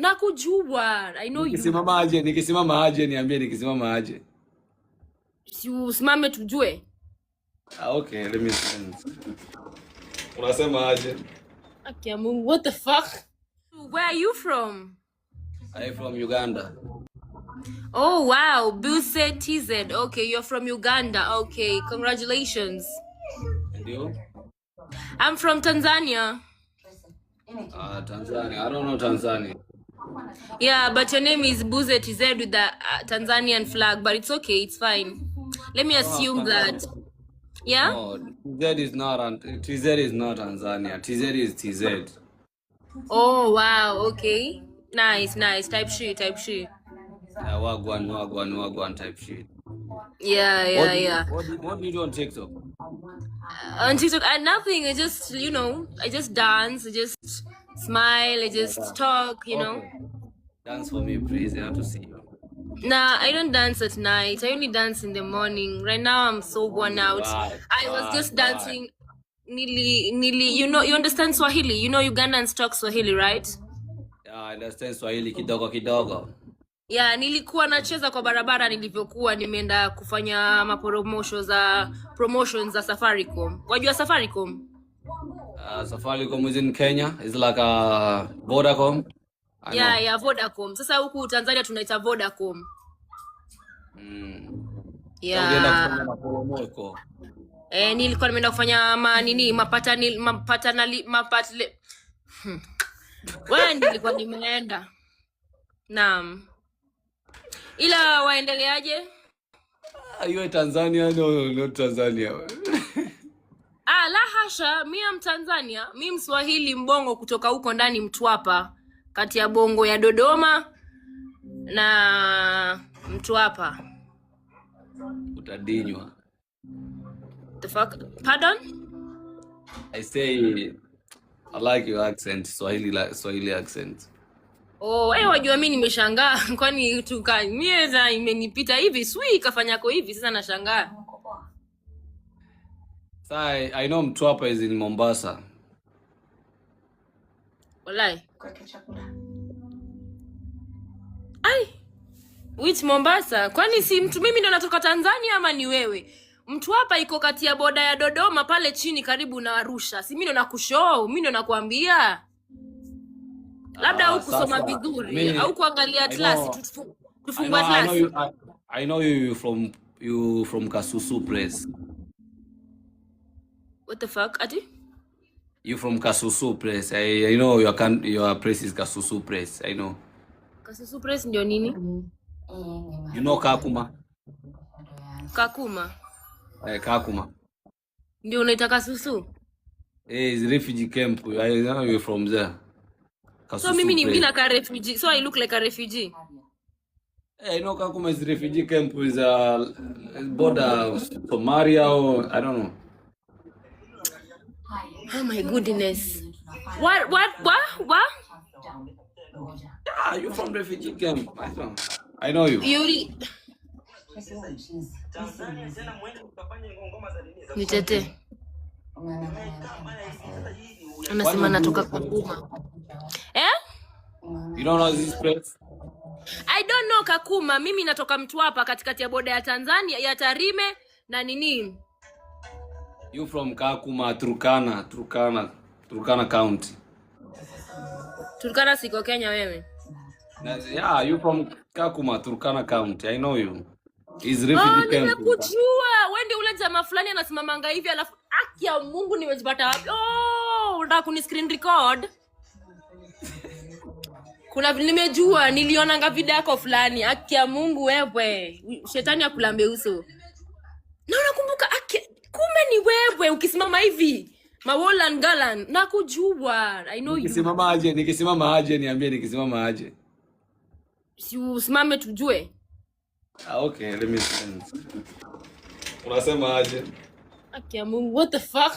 Nakujua. I know you. Nikisimama aje niambie nikisimama aje. Si usimame tujue. Okay, let me see. Unasema aje? Akia Mungu, what the fuck? Where are you from? I'm from Uganda. Oh wow, Buse TZ. Okay, you're from Uganda. Okay, congratulations. And you? I'm from Tanzania. Tanzania. I don't know Tanzania. Yeah, but your name is Buse TZ with the Tanzanian flag, but it's okay, it's fine. Let me assume that. Yeah? No, TZ is not Tanzania. TZ is TZ. Oh wow, okay. Nice. Type shit. Wagwan type shit. Yeah. What do you do on TikTok? On TikTok, nothing. I just, I just dance, I just smile, I just talk, Okay. Dance for me, please. I have to see you. Nah, I don't dance at night. I only dance in the morning. Right now, I'm so worn out. I was just dancing nearly. You understand Swahili? You know Ugandans talk Swahili, right? Yeah, I understand Swahili kidogo. Yeah, nilikuwa nacheza kwa barabara nilivyokuwa nimeenda kufanya promotions za Safaricom. Wajua Safaricom? Safaricom is in Kenya. It's like a Vodacom. Yeah, Vodacom. Sasa huku Tanzania tunaita Vodacom. Yeah. Nilikuwa nimeenda kufanya Wewe nilikuwa nimeenda. Naam. Ila waendeleaje? You Tanzania? No, not Tanzania. La hasha, mimi am Tanzania. Mimi Mswahili mbongo kutoka huko ndani Mtwapa, kati ya bongo ya Dodoma na Mtwapa. Utadinywa. The fuck? Pardon? I say I like your accent, Swahili accent. Oh, wajua mimi nimeshangaa kwani mieza imenipita hivi, sui kafanyako hivi sasa nashangaa. I know Mtwapa is in Mombasa. Walai. Which Mombasa? Kwani si mimi ndo natoka Tanzania ama ni wewe? Mtwapa iko kati ya boda ya Dodoma pale chini karibu na Arusha. Si mimi ndo nakushow, mimi ndo nakuambia. Labda hukusoma vizuri au kuangalia atlas tufungua atlas. I know you from Kasusu Press. What the fuck, Ati? You from Kasusu Press. I know your press is Kasusu Press. I know. Kasusu Press ndio nini? You know Kakuma? Kakuma. Kakuma. Ndio unaita Kasusu? It's refugee camp. I know you from there. Kasusu so mimi ni mbina ka refugee. So I look like a refugee. I know Kakuma is refugee camp with a border of Somalia or I don't know. Oh my goodness. What? Yeah, you from refugee camp. I know you. Nitete. Anasema natoka Kakuma. You don't know this place? I don't know Kakuma. Mimi natoka Mtwapa katikati ya boda ya Tanzania ya Tarime na nini? You from Kakuma, Turkana County. Turkana siko Kenya wewe. Yeah, you from Kakuma, Turkana County. I know you. Is refugee camp. Nimekujua. Wewe ndio ule jamaa fulani anasimamanga hivi alafu aki ya Mungu nimejipata wapi? Unataka kuni screen record? Kuna nimejua nilionanga video yako fulani. Aki ya Mungu wewe. Shetani akulambe uso. Na unakumbuka kumbe ni wewe ukisimama hivi. Mawolan Galan nakujua. I know you. Nikisimama aje niambie nikisimama aje. Si usimame tujue. Okay, let me see. Unasema aje? Akia Mungu, what the fuck?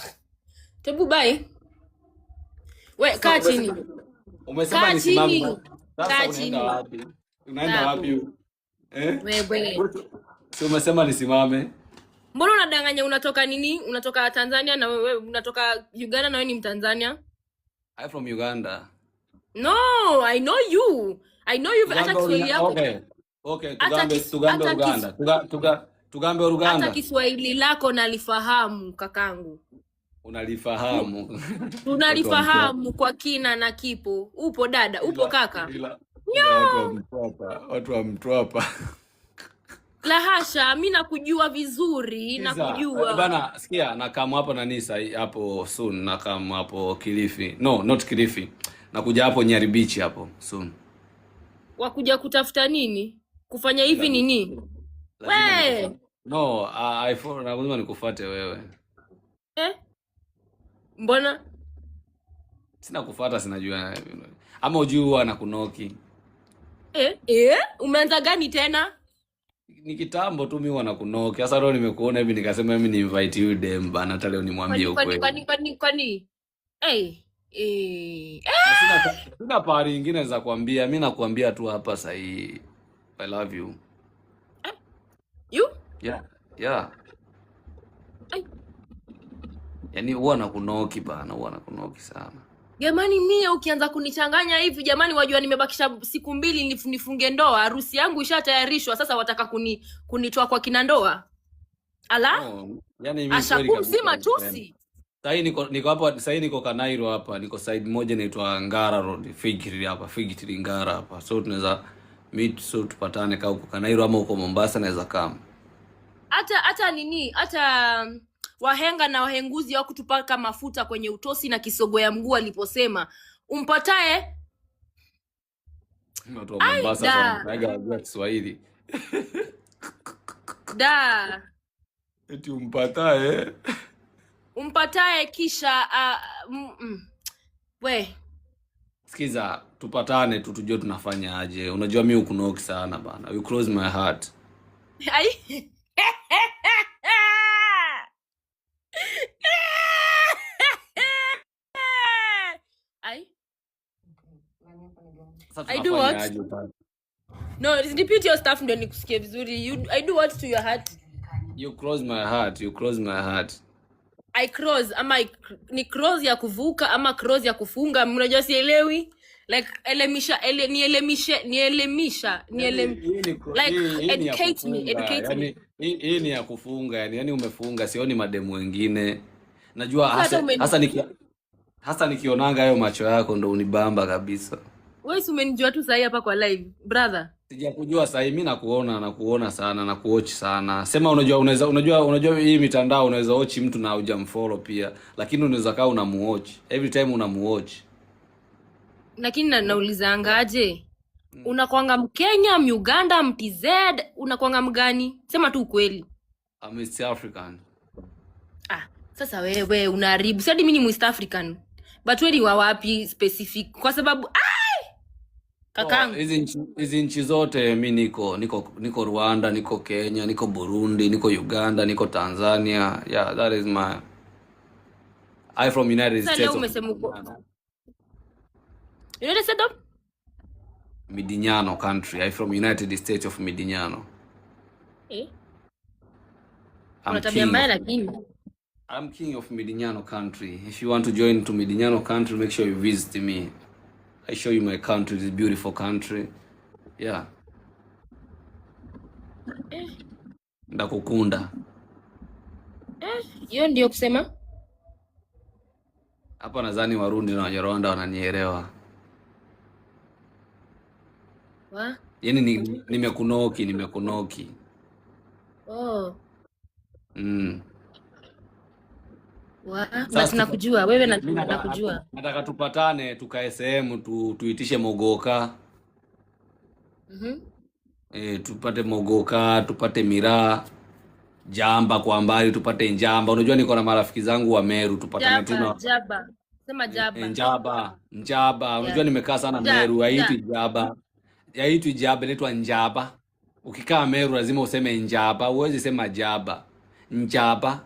Tebu bye. We kaa chini. Umesema nisimame. Sasa unaenda wapi? Unaenda wapi? Wewe. Si umesema nisimame? Mbona unadanganya unatoka nini? Unatoka Tanzania na wewe unatoka Uganda na wewe ni Mtanzania? I'm from Uganda. No, I know you. I know you hata Kiswahili yako. Okay, Hata tugambe Uganda. Tugambe hata Uganda. Kiswahili lako nalifahamu kakangu. Unalifahamu. Tunalifahamu kwa kina na kipo. Upo dada, upo kaka. Ila watu wa Mtwapa. La hasha, mimi nakujua vizuri, nakujua. Bana, sikia, nakamu hapo na Nisa hapo soon, nakamu hapo Kilifi. No, not Kilifi. Nakuja hapo Nyeri Beach hapo soon. Wakuja kutafuta nini? Kufanya hivi nini? We! No, lazima nikufuate wewe. Mbona? Sina kufuata, sinajua. Ama ujua na kunoki. Umeanza gani tena? Ni kitambo tu mimi wana kunoki. Sasa leo nimekuona hivi nikasema mimi ni invite you dem bana, hata leo nimwambie ukweli. Kwani? Sina pari nyingine za kuambia. Mimi nakuambia tu hapa sasa hii. I love you. You? Yeah. Yaani huwa nakunoki bana, huwa nakunoki sana. Jamani, mie ukianza kunichanganya hivi jamani, wajua nimebakisha siku 2 nifunge ndoa. Harusi yangu ishatayarishwa, sasa wataka kunitoa kwa kina ndoa. Ala? Yaani mimi ashakumsi matusi. Sasa niko hapa, sasa niko Kanairo hapa, niko side moja inaitwa Ngara Road, Figiri hapa, Figiri Ngara hapa. So tunaweza meet, so tupatane kama uko Kanairo ama uko Mombasa naweza kama. Hata wahenga na wahenguzi wako kutupaka mafuta kwenye utosi na kisogo ya mguu aliposema umpatae watu wa Mombasa sana Kiswahili. Da. Eti umpatae kisha we sikiza, tupatane tu tujue tunafanya aje. Unajua mimi ukunoki sana bana. You close my heart. I do what? No, repeat your stuff ndio nikusikie vizuri. I do what to your heart? You close my heart. I cross ama ni cross ya kuvuka ama cross ya kufunga? Unajua sielewi. Like nielemisha. Like educate me. Hii ni ya kufunga, yani umefunga, sioni mademu wengine. Najua hasa nikionanga hayo macho yako ndo unibamba kabisa. Wewe umenijua tu sasa hapa kwa live, brother. Sijakujua sasa, mimi nakuona sana, na kuwatch sana. Sema unajua hii mitandao unaweza watch mtu na hujamfollow pia, lakini unaweza kaa unamuwatch. Every time unamuwatch. Lakini nauliza angaje? Unakwanga Mkenya, Muganda, MTZ, unakwanga mgani? Sema tu ukweli. I'm East African. Sasa wewe unaharibu. Sasa mimi ni East African. But wewe ni wa wapi specific? Kwa sababu kakangu hizi nchi zote mimi niko Rwanda, niko Kenya, niko Burundi, niko Uganda, niko Tanzania. Yeah, that is my from United States. United States of Midinyano country. I from United States of Midinyano. Unatabia mbaya lakini. I'm king of Midinyano country. If you want to join to Midinyano country, make sure you visit me. I show you my country. It's a beautiful country. Yeah. Ndakukunda. Hiyo ndio kusema? Hapa nadhani Warundi na Wanyarwanda wananielewa. Yaani nimekunoki. Basi nakujua wewe na nakujua. Nataka tupatane tukae sehemu tuitishe mogoka. Tupate mogoka, tupate miraa, jamba kwa mbali, tupate njamba. Unajua niko na marafiki zangu wa Meru, tupatane tu. Jaba. Sema jaba. Njaba. Unajua nimekaa sana Meru, haitwi jaba. Haitwi jaba, inaitwa njaba. Ukikaa Meru lazima useme njaba, huwezi sema jaba. Njaba.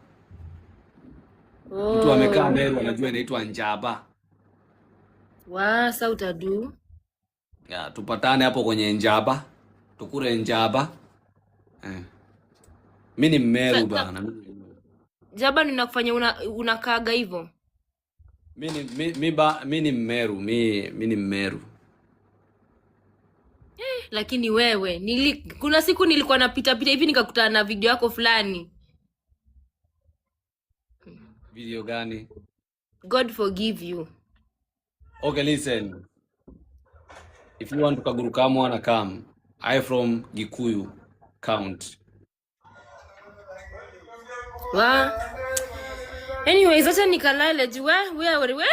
Mtu amekaa Meru anajua inaitwa njaba. Sasa utadu. Ya, tupatane hapo kwenye njaba. Tukure njaba. Mimi ni Meru bana. Jaba ninakufanya unakaaga hivyo. mi ni Mmeru, mi ni Mmeru. Lakini wewe, kuna siku nilikuwa napita hivi nikakutana na video yako fulani. Video gani? God forgive you. Okay, listen. If you want to Kaguru come, wanna come. I from Gikuyu County. Anyways, acha nikalale. We.